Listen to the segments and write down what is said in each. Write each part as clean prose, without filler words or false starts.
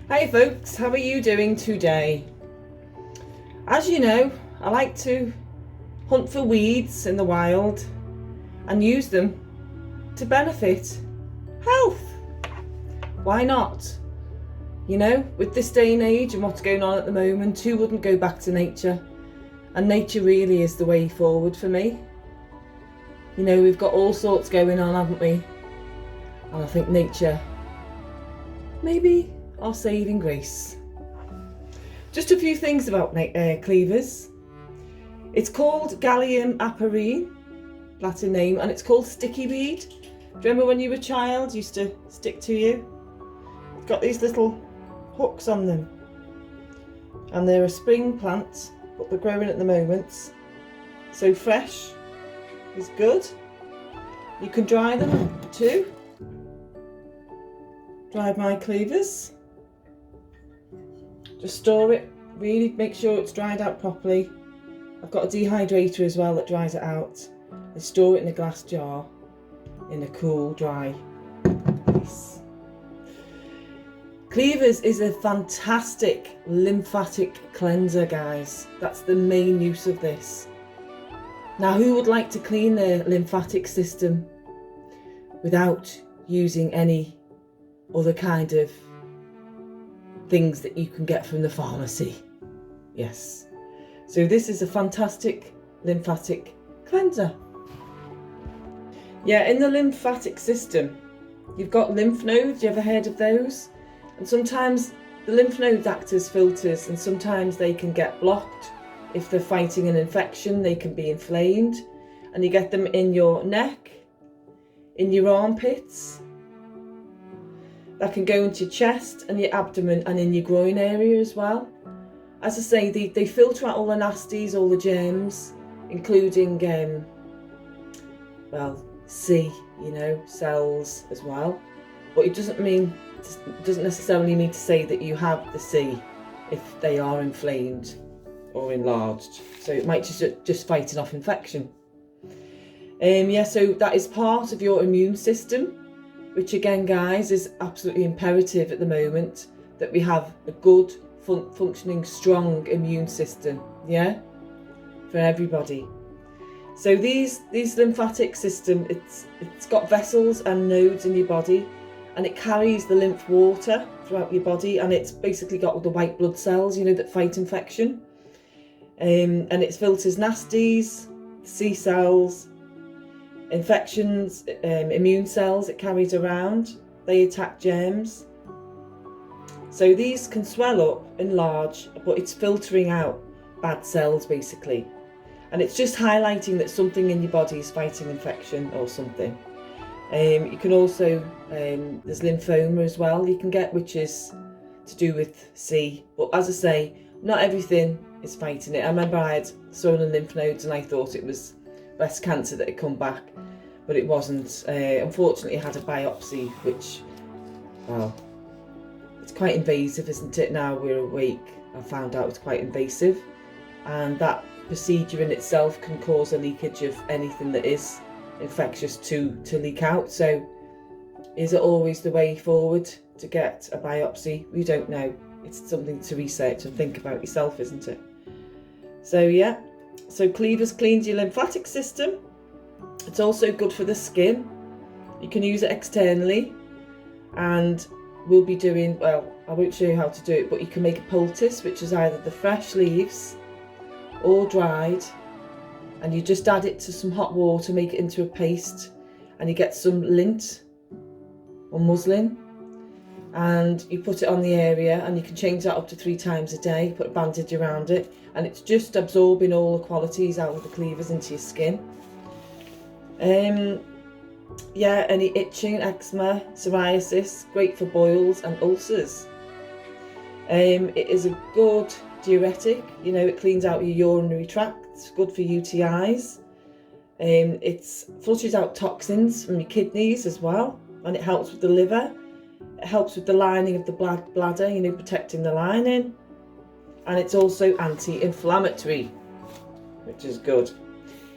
Hey folks, how are you doing today? As you know, I like to hunt for weeds in the wild and use them to benefit health. Why not? You know, with this day and age and what's going on at the moment, who wouldn't go back to nature? And nature really is the way forward for me. You know, we've got all sorts going on, haven't we? And I think nature maybe our saving grace. Just a few things about Cleavers. It's called Galium Aparine, Latin name, and it's called sticky weed. Do you remember when you were a child, used to stick to you? It's got these little hooks on them, and they're a spring plant, but they're growing at the moment. So fresh is good. You can dry them too. Dried my Cleavers. Just store it, really make sure it's dried out properly. I've got a dehydrator as well that dries it out. I store it in a glass jar in a cool, dry place. Cleavers is a fantastic lymphatic cleanser, guys. That's the main use of this. Now, who would like to clean their lymphatic system without using any other kind of things that you can get from the pharmacy? Yes. So this is a fantastic lymphatic cleanser. Yeah, in the lymphatic system, you've got lymph nodes. You ever heard of those? And sometimes the lymph nodes act as filters, and sometimes they can get blocked. If they're fighting an infection, they can be inflamed, and you get them in your neck, in your armpits. That can go into your chest and your abdomen and in your groin area as well. As I say, they filter out all the nasties, all the germs, including, C, you know, cells as well. But it doesn't necessarily mean to say that you have the C if they are inflamed or enlarged. So it might just fighting off infection. So that is part of your immune system, which again, guys, is absolutely imperative at the moment that we have a good, functioning, strong immune system, yeah, for everybody. So these lymphatic system, it's got vessels and nodes in your body, and it carries the lymph water throughout your body, and it's basically got all the white blood cells, you know, that fight infection, and it filters nasties, C cells, infections, immune cells it carries around. They attack germs. So these can swell up, enlarge, but it's filtering out bad cells basically. And it's just highlighting that something in your body is fighting infection or something. You can also, there's lymphoma as well you can get, which is to do with C. But as I say, not everything is fighting it. I remember I had swollen lymph nodes and I thought it was breast cancer that had come back, but it wasn't. Unfortunately, I had a biopsy, which, well, it's quite invasive, isn't it? Now we're awake, I found out it's quite invasive, and that procedure in itself can cause a leakage of anything that is infectious to leak out. So is it always the way forward to get a biopsy? We don't know. It's something to research and think about yourself, isn't it? So yeah, so Cleavers cleans your lymphatic system. It's also good for the skin. You can use it externally, and we'll be doing, well, I won't show you how to do it, but you can make a poultice, which is either the fresh leaves or dried, and you just add it to some hot water, make it into a paste, and you get some lint or muslin, and you put it on the area, and you can change that up to 3 times a day, put a bandage around it, and it's just absorbing all the qualities out of the Cleavers into your skin. Any itching, eczema, psoriasis, great for boils and ulcers. It is a good diuretic, you know, it cleans out your urinary tract, it's good for UTIs. It flushes out toxins from your kidneys as well, and it helps with the liver. It helps with the lining of the bladder, you know, protecting the lining. And it's also anti-inflammatory, which is good.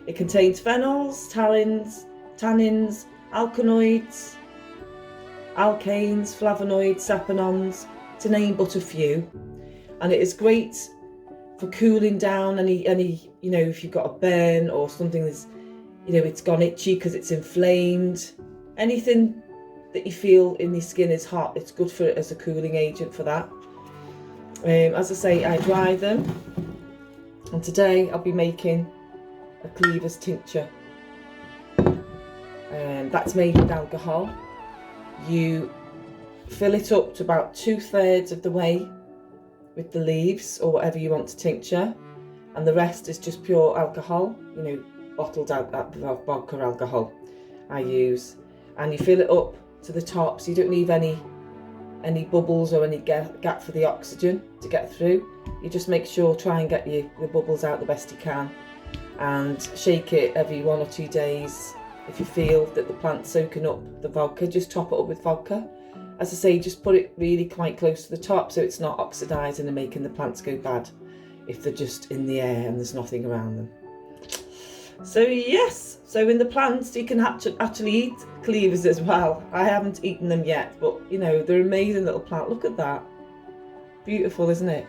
It contains phenols, tannins, alkaloids, alkanes, flavonoids, saponins, to name but a few. And it is great for cooling down any you know, if you've got a burn or something that's, you know, it's gone itchy because it's inflamed. Anything that you feel in your skin is hot, it's good for it as a cooling agent for that. As I say, I dry them, and today I'll be making a Cleavers tincture. That's made with alcohol. You fill it up to about 2/3 of the way with the leaves or whatever you want to tincture, and the rest is just pure alcohol, you know, bottled vodka alcohol I use. And you fill it up to the top, so you don't leave any bubbles or any gap for the oxygen to get through. You just make sure, try and get the bubbles out the best you can, and shake it every 1 or 2 days. If you feel that the plant's soaking up the vodka, just top it up with vodka. As I say, just put it really quite close to the top so it's not oxidising and making the plants go bad if they're just in the air and there's nothing around them. So yes, so in the plants you can actually eat Cleavers as well. I haven't eaten them yet, but you know, they're an amazing little plant. Look at that. Beautiful, isn't it?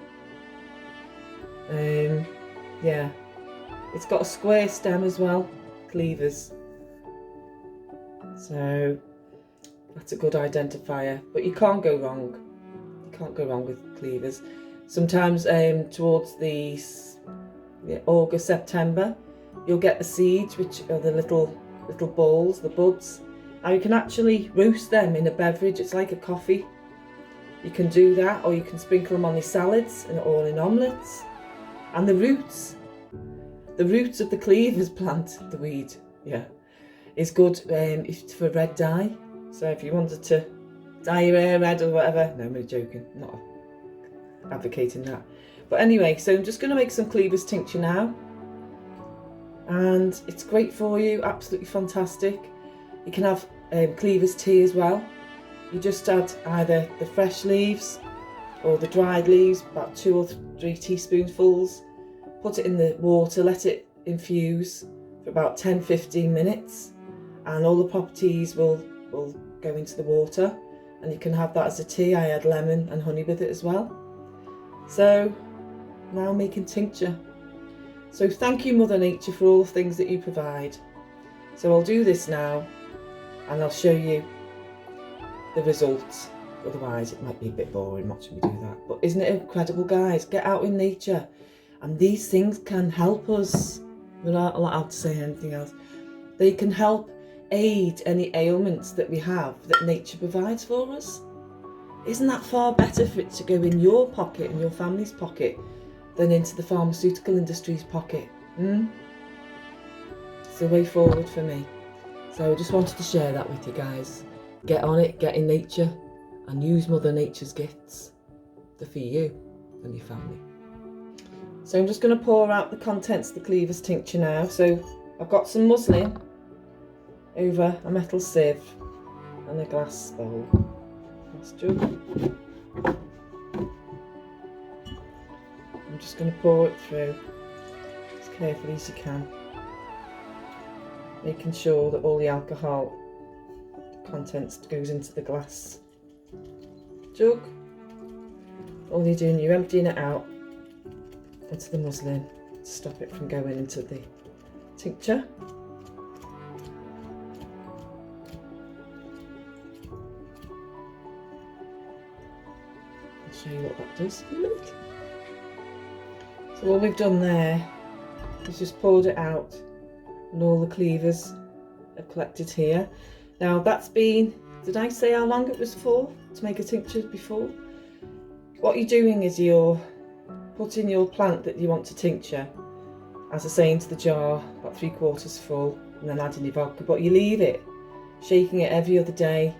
Yeah. It's got a square stem as well, Cleavers. So that's a good identifier, but you can't go wrong. You can't go wrong with Cleavers. Sometimes towards the August, September, you'll get the seeds, which are the little balls, the buds. Now you can actually roast them in a beverage. It's like a coffee. You can do that, or you can sprinkle them on your salads or in omelettes. And the roots of the Cleavers plant, the weed, yeah, is good for red dye. So if you wanted to dye your hair red or whatever, no, I'm only joking, I'm not advocating that. But anyway, so I'm just going to make some Cleavers tincture now. And it's great for you, absolutely fantastic. You can have Cleavers tea as well. You just add either the fresh leaves or the dried leaves, about 2 or 3 teaspoonfuls. Put it in the water, let it infuse for about 10-15 minutes, and all the properties will go into the water, and you can have that as a tea. I add lemon and honey with it as well. So now making tincture. So thank you, Mother Nature, for all the things that you provide. So I'll do this now and I'll show you the results. Otherwise it might be a bit boring watching me do that. But isn't it incredible, guys? Get out in nature, and these things can help us. We're not allowed to say anything else. They can help aid any ailments that we have that nature provides for us. Isn't that far better for it to go in your pocket and your family's pocket than into the pharmaceutical industry's pocket? It's the way forward for me. So I just wanted to share that with you guys. Get on it, get in nature, and use Mother Nature's gifts for you and your family. So I'm just going to pour out the contents of the Cleavers tincture now. So I've got some muslin over a metal sieve and a glass bowl. Glass jug. I'm just going to pour it through as carefully as you can, making sure that all the alcohol contents goes into the glass jug. All you're doing, you're emptying it out into the muslin to stop it from going into the tincture. I'll show you what that does in a minute. So all we've done there is just poured it out, and all the Cleavers are collected here. Now that's been, did I say how long it was for to make a tincture before? What you're doing is you're putting your plant that you want to tincture, as I say, into the jar, about 3/4 full, and then adding your vodka. But you leave it, shaking it every other day,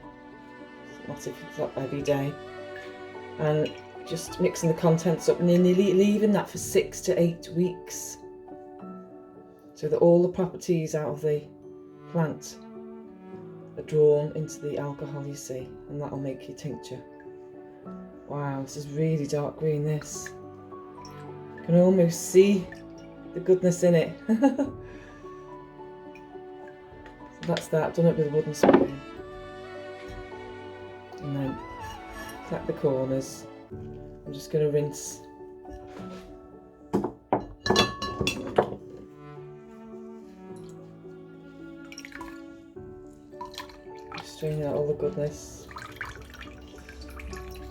not if it's not every day, and just mixing the contents up, and then you're leaving that for 6 to 8 weeks, so that all the properties out of the plant are drawn into the alcohol, you see, and that'll make your tincture. Wow, this is really dark green, this. You can almost see the goodness in it. So that's that. I've done it with a wooden spoon. And then collect the corners. I'm just going to rinse. Just strain out all the goodness.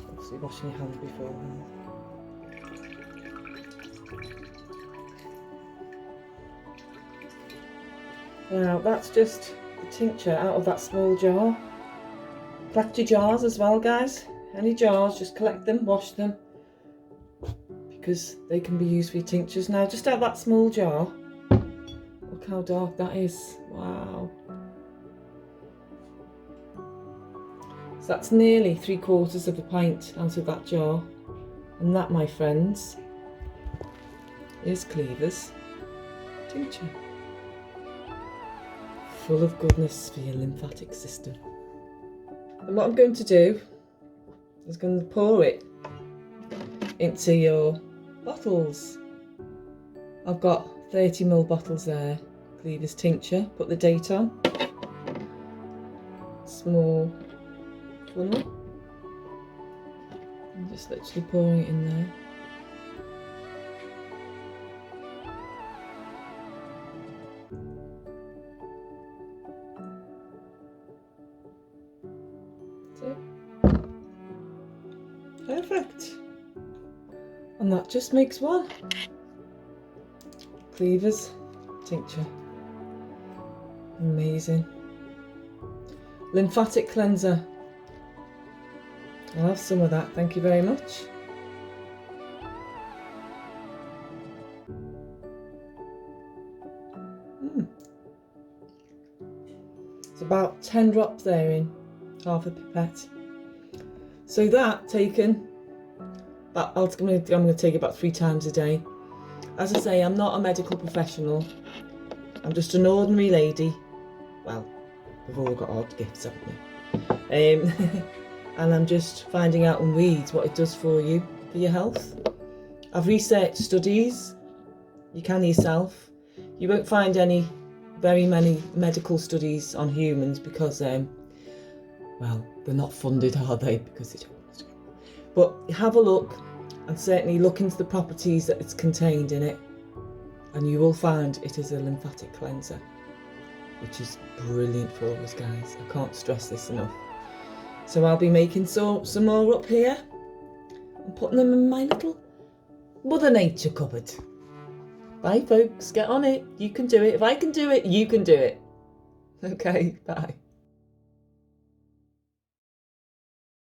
Obviously washing your hands beforehand. Now that's just the tincture out of that small jar. Collect your jars as well, guys. Any jars, just collect them, wash them, because they can be used for your tinctures. Now just out of that small jar, look how dark that is. Wow. So that's nearly 3/4 of a pint out of that jar. And that, my friends, is Cleavers tincture. Full of goodness for your lymphatic system. And what I'm going to do is going to pour it into your bottles. I've got 30ml bottles there, Cleavers tincture. Put the date on. Small funnel. I'm just literally pouring it in there. Perfect. And that just makes one. Cleavers tincture. Amazing. Lymphatic cleanser. I'll have some of that, thank you very much. It's about 10 drops there in half a pipette. So that taken, I'm going to take it about 3 times a day. As I say, I'm not a medical professional. I'm just an ordinary lady. Well, we've all got odd gifts, haven't we? And I'm just finding out on weeds what it does for you, for your health. I've researched studies. You can yourself. You won't find very many medical studies on humans because well, they're not funded, are they? Because they don't want us to. But have a look, and certainly look into the properties that it's contained in it, and you will find it is a lymphatic cleanser, which is brilliant for us, guys. I can't stress this enough. So I'll be making some more up here and putting them in my little Mother Nature cupboard. Bye, folks. Get on it. You can do it. If I can do it, you can do it. Okay, bye.